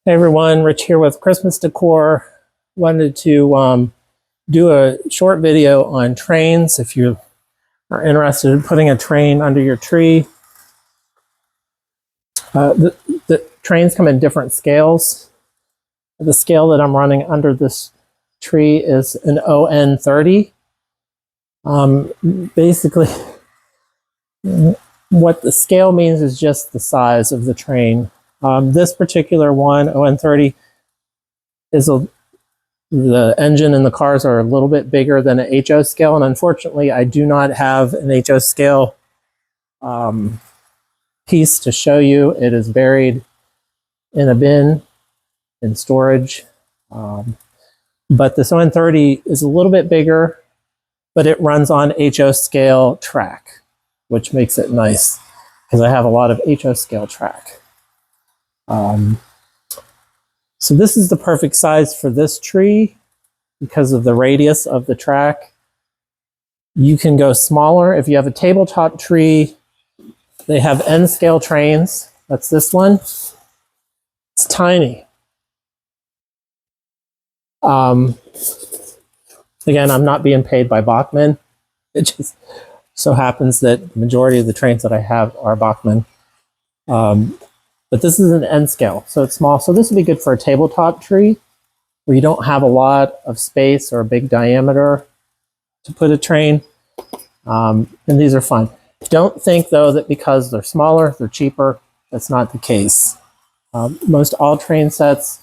Hey everyone, Rich here with Christmas Decor. Wanted to do a short video on trains. If you are interested in putting a train under your tree. The trains come in different scales. The scale that I'm running under this tree is an ON30. Basically, what the scale means is just the size of the train. This particular one, ON30, is the engine and the cars are a little bit bigger than an HO scale, and unfortunately I do not have an HO scale piece to show you. It is buried in a bin in storage. But this ON30 is a little bit bigger, but it runs on HO scale track, which makes it nice because I have a lot of HO scale track. So this is the perfect size for this tree because of the radius of the track. You can go smaller. If you have a tabletop tree, they have N scale trains. That's this one. It's tiny. Again, I'm not being paid by Bachmann. It just so happens that the majority of the trains that I have are Bachmann. But this is an N scale, so it's small. So this would be good for a tabletop tree where you don't have a lot of space or a big diameter to put a train. And these are fun. Don't think, though, that because they're smaller, they're cheaper. That's not the case. Most all train sets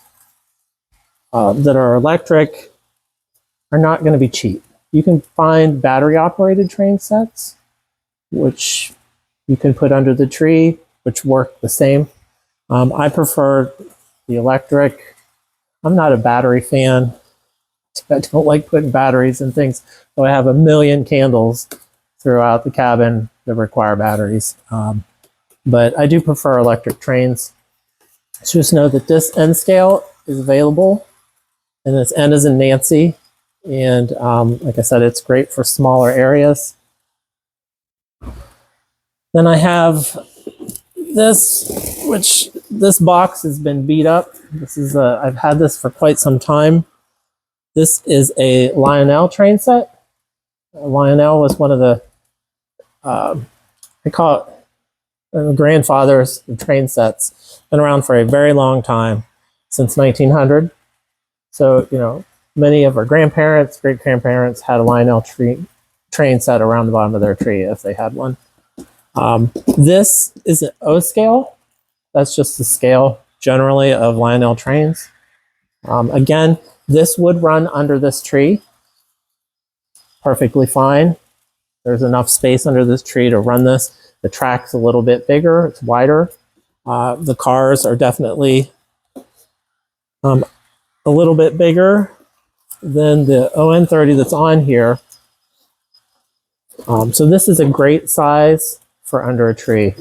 that are electric are not going to be cheap. You can find battery-operated train sets, which you can put under the tree, which work the same. I prefer the electric. I'm not a battery fan. I don't like putting batteries in things, so I have a million candles throughout the cabin that require batteries. But I do prefer electric trains. So just know that this N scale is available, and this N is in Nancy. And like I said, it's great for smaller areas. Then I have this, which this box has been beat up. This is I've had this for quite some time. This is a Lionel train set. Lionel was one of the I call it the grandfathers of train sets. Been around for a very long time, since 1900. So you know, many of our grandparents, great grandparents had a Lionel train set around the bottom of their tree if they had one. This is an O scale. That's just the scale generally of Lionel trains. Again, this would run under this tree perfectly fine. There's enough space under this tree to run this. The track's a little bit bigger, it's wider. The cars are definitely a little bit bigger than the ON30 that's on here. So this is a great size for under a tree.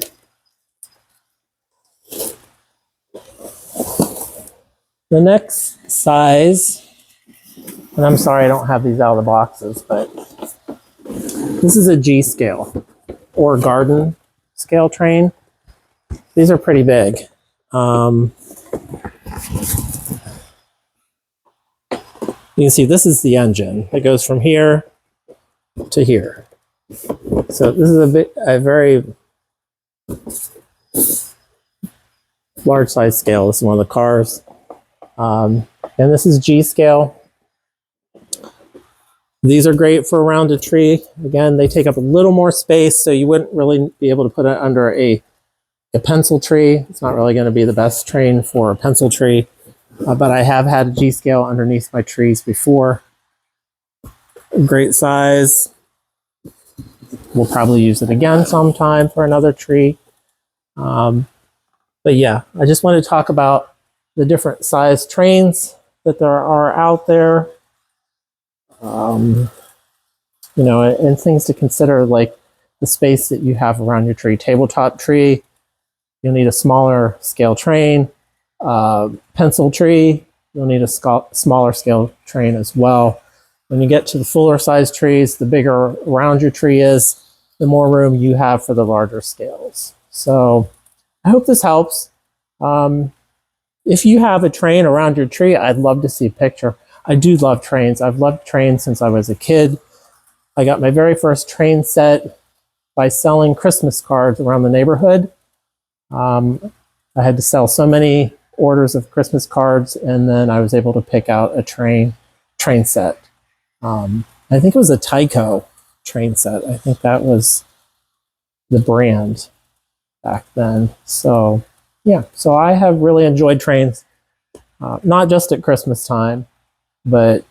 The next size, and I'm sorry I don't have these out of the boxes, but this is a G scale or garden scale train. These are pretty big. You can see this is the engine. It goes from here to here. So this is a very large size scale. This is one of the cars. And this is G scale. These are great for around a tree. Again, they take up a little more space, so you wouldn't really be able to put it under a pencil tree. It's not really going to be the best train for a pencil tree. But I have had a G scale underneath my trees before. Great size. We'll probably use it again sometime for another tree. But yeah, I just want to talk about the different size trains that there are out there. You know, and things to consider, like the space that you have around your tree. Tabletop tree, you'll need a smaller scale train. Pencil tree, you'll need a smaller scale train as well. When you get to the fuller size trees, the bigger around your tree is, the more room you have for the larger scales. So I hope this helps. if you have a train around your tree, I'd love to see a picture. I do love trains. I've loved trains since I was a kid. I got my very first train set by selling Christmas cards around the neighborhood. I had to sell so many orders of Christmas cards, and then I was able to pick out a train set. I think it was a Tyco train set. I think that was the brand back then. So yeah, so I have really enjoyed trains, not just at Christmas time, but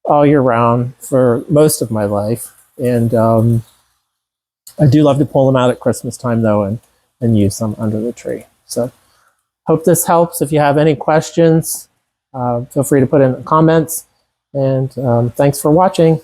all year round for most of my life. And I do love to pull them out at Christmas time, though, and use them under the tree. So hope this helps. If you have any questions, feel free to put in the comments. And thanks for watching.